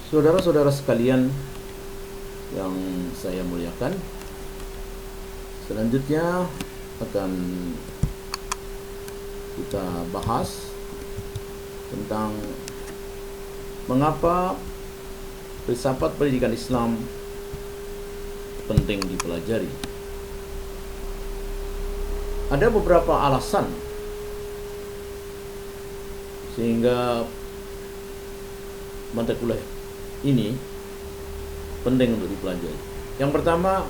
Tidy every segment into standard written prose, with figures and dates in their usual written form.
Saudara-saudara sekalian yang saya muliakan, selanjutnya akan kita bahas tentang mengapa filsafat pendidikan Islam penting dipelajari. Ada beberapa alasan sehingga mata kuliah ini penting untuk dipelajari. Yang pertama,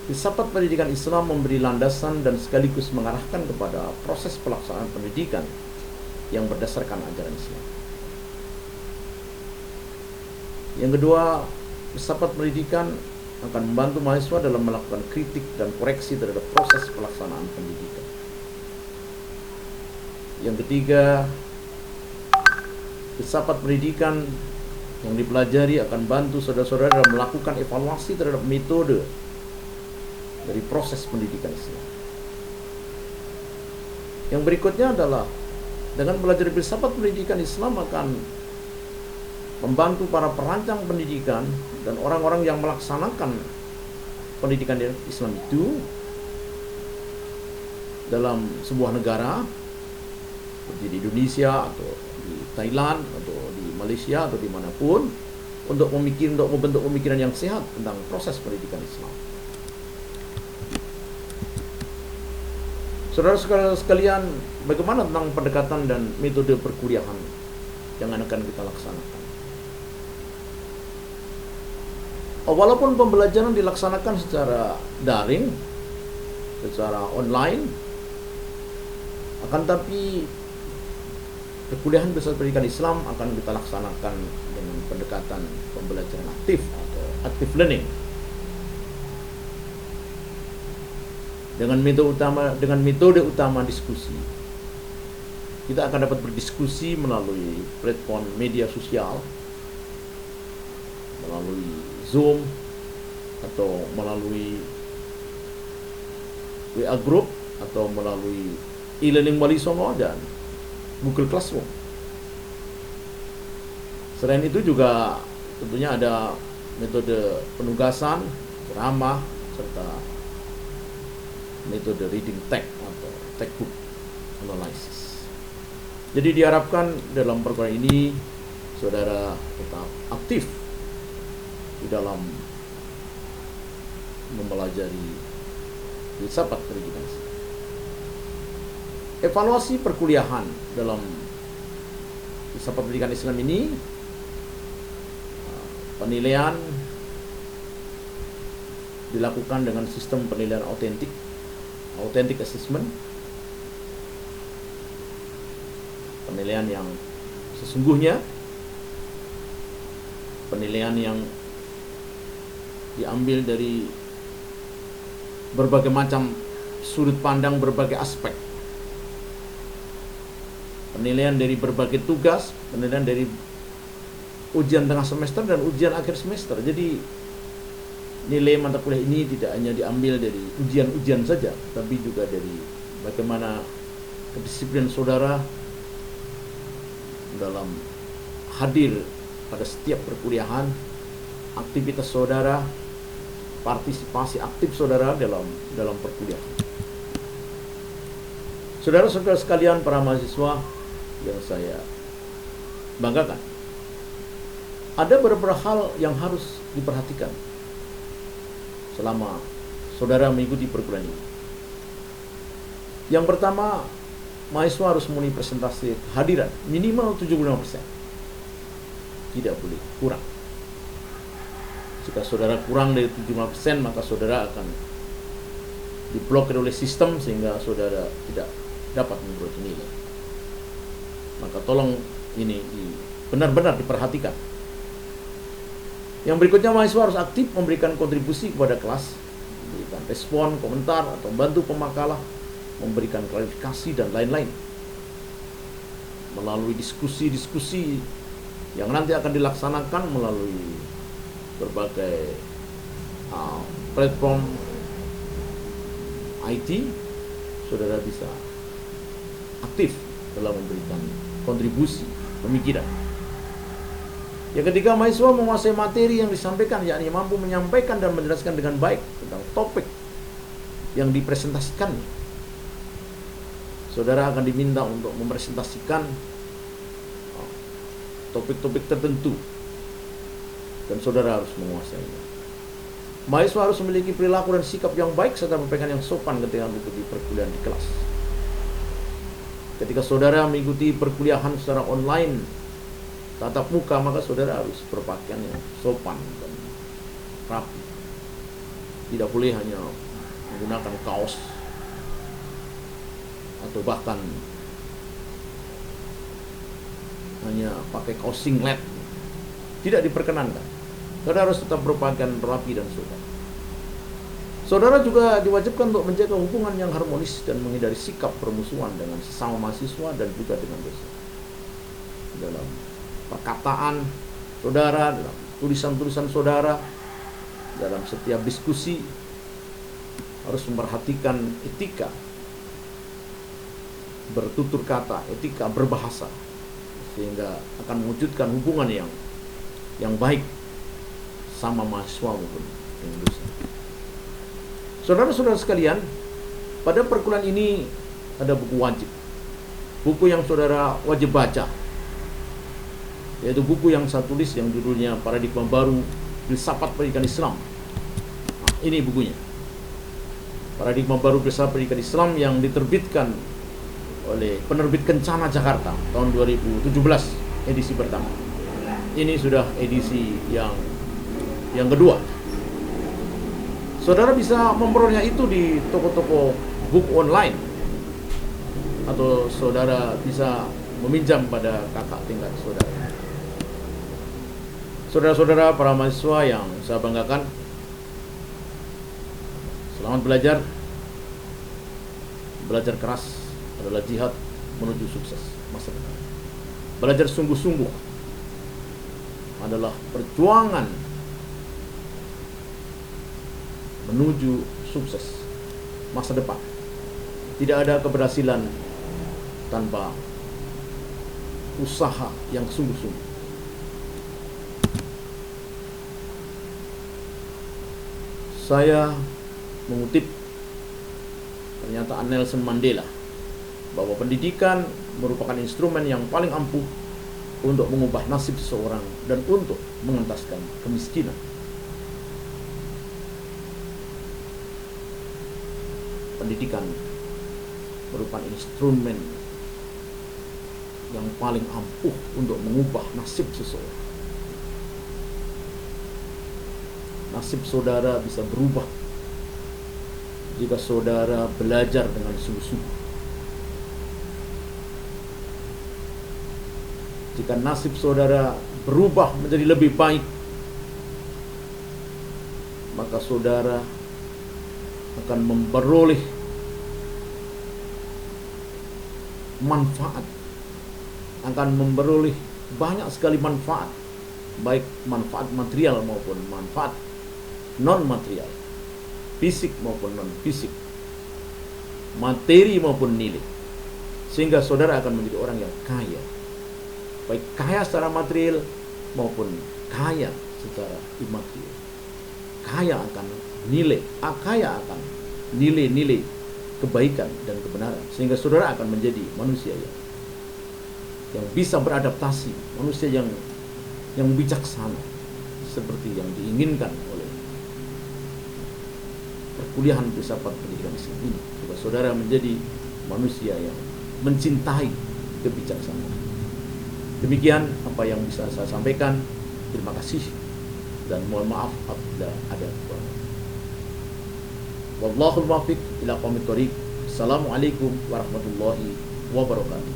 filsafat pendidikan Islam memberi landasan dan sekaligus mengarahkan kepada proses pelaksanaan pendidikan yang berdasarkan ajaran Islam. Yang kedua, filsafat pendidikan akan membantu mahasiswa dalam melakukan kritik dan koreksi terhadap proses pelaksanaan pendidikan. Yang ketiga, filsafat pendidikan yang dipelajari akan bantu saudara-saudara dalam melakukan evaluasi terhadap metode dari proses pendidikan Islam. Yang berikutnya adalah dengan belajar filsafat pendidikan Islam akan membantu para perancang pendidikan dan orang-orang yang melaksanakan pendidikan Islam itu dalam sebuah negara seperti di Indonesia atau di Thailand atau di Malaysia atau dimanapun untuk membentuk pemikiran yang sehat tentang proses pendidikan Islam. Saudara-saudara sekalian, bagaimana tentang pendekatan dan metode perkuliahan yang akan kita laksanakan? Walaupun pembelajaran dilaksanakan secara daring, secara online, akan tapi perkuliahan filsafat pendidikan Islam akan kita laksanakan dengan pendekatan pembelajaran aktif atau active learning. Dengan metode utama diskusi. Kita akan dapat berdiskusi melalui platform media sosial, melalui Zoom atau melalui WA Group atau melalui e-learning Wali Songo dan Google Classroom. Selain itu juga tentunya ada metode penugasan, ceramah, serta metode reading text atau textbook analysis. Jadi diharapkan dalam program ini saudara tetap aktif di dalam mempelajari filsafat pendidikan. Evaluasi perkuliahan dalam filsafat pendidikan Islam ini, penilaian dilakukan dengan sistem penilaian authentic assessment, penilaian yang sesungguhnya, penilaian yang diambil dari berbagai macam sudut pandang, berbagai aspek, penilaian dari berbagai tugas, penilaian dari ujian tengah semester dan ujian akhir semester. Jadi nilai mata kuliah ini tidak hanya diambil dari ujian-ujian saja, tapi juga dari bagaimana kedisiplinan saudara dalam hadir pada setiap perkuliahan, aktivitas saudara, partisipasi aktif saudara dalam perkuliahan. Saudara-saudara sekalian, para mahasiswa yang saya banggakan, ada beberapa hal yang harus diperhatikan selama saudara mengikuti perkuliahan ini. Yang pertama, mahasiswa harus memenuhi presentasi kehadiran minimal 75%. Tidak boleh kurang. Jika saudara kurang dari 75%, maka saudara akan diblokir oleh sistem sehingga saudara tidak dapat memperoleh nilai. Maka tolong ini benar-benar diperhatikan. Yang berikutnya, mahasiswa harus aktif memberikan kontribusi kepada kelas, memberikan respon, komentar, atau bantu pemakalah, memberikan klarifikasi, dan lain-lain. Melalui diskusi-diskusi yang nanti akan dilaksanakan melalui berbagai platform IT, saudara bisa aktif dalam memberikan kontribusi pemikiran. Ya, ketika mahasiswa menguasai materi yang disampaikan, yakni mampu menyampaikan dan menjelaskan dengan baik tentang topik yang dipresentasikan, saudara akan diminta untuk mempresentasikan topik-topik tertentu dan saudara harus menguasainya. Mahasiswa harus memiliki perilaku dan sikap yang baik serta berpakaian yang sopan ketika mengikuti perkuliahan di kelas. Ketika saudara mengikuti perkuliahan secara online tatap muka, maka saudara harus berpakaian yang sopan dan rapi. Tidak boleh hanya menggunakan kaos atau bahkan hanya pakai kaos singlet. Tidak diperkenankan. Saudara harus tetap berpakaian rapi dan sopan. Saudara juga diwajibkan untuk menjaga hubungan yang harmonis dan menghindari sikap permusuhan dengan sesama mahasiswa dan juga dengan dosen. Dalam perkataan saudara, dalam tulisan-tulisan saudara, dalam setiap diskusi harus memperhatikan etika bertutur kata, etika berbahasa, sehingga akan mewujudkan hubungan yang baik sama mahasiswa maupun dengan dosen. Saudara-saudara sekalian, pada perkuliahan ini ada buku wajib, buku yang saudara wajib baca, yaitu buku yang saya tulis yang judulnya Paradigma Baru Filsafat Pendidikan Islam. Nah, ini bukunya, Paradigma Baru Filsafat Pendidikan Islam, yang diterbitkan oleh penerbit Kencana Jakarta tahun 2017, edisi pertama. Ini sudah edisi yang kedua. Saudara bisa memperolehnya itu di toko-toko buku online, atau saudara bisa meminjam pada kakak tingkat saudara. Saudara-saudara para mahasiswa yang saya banggakan, selamat belajar. Belajar keras adalah jihad menuju sukses masa depan. Belajar sungguh-sungguh adalah perjuangan menuju sukses masa depan. Tidak ada keberhasilan tanpa usaha yang sungguh-sungguh. Saya mengutip pernyataan Nelson Mandela bahwa pendidikan merupakan instrumen yang paling ampuh untuk mengubah nasib seseorang dan untuk mengentaskan kemiskinan. Pendidikan merupakan instrumen yang paling ampuh untuk mengubah nasib seseorang. Nasib saudara bisa berubah jika saudara belajar dengan sungguh-sungguh. Jika nasib saudara berubah menjadi lebih baik, maka saudara akan memperoleh manfaat, akan memperoleh banyak sekali manfaat, baik manfaat material maupun manfaat non material, fisik maupun non fisik, materi maupun nilai, sehingga saudara akan menjadi orang yang kaya, baik kaya secara material maupun kaya secara imaterial, kaya akan nilai, kaya akan nilai-nilai kebaikan dan kebenaran, sehingga saudara akan menjadi manusia yang bisa beradaptasi, manusia yang bijaksana, seperti yang diinginkan oleh perkuliahan filsafat pendidikan Islam ini. Supaya saudara menjadi manusia yang mencintai kebijaksanaan. Demikian apa yang bisa saya sampaikan. Terima kasih dan mohon maaf apabila ada kekurangan. Wallahul muwaffiq ila aqwamit thoriq. Assalamualaikum warahmatullahi wabarakatuh.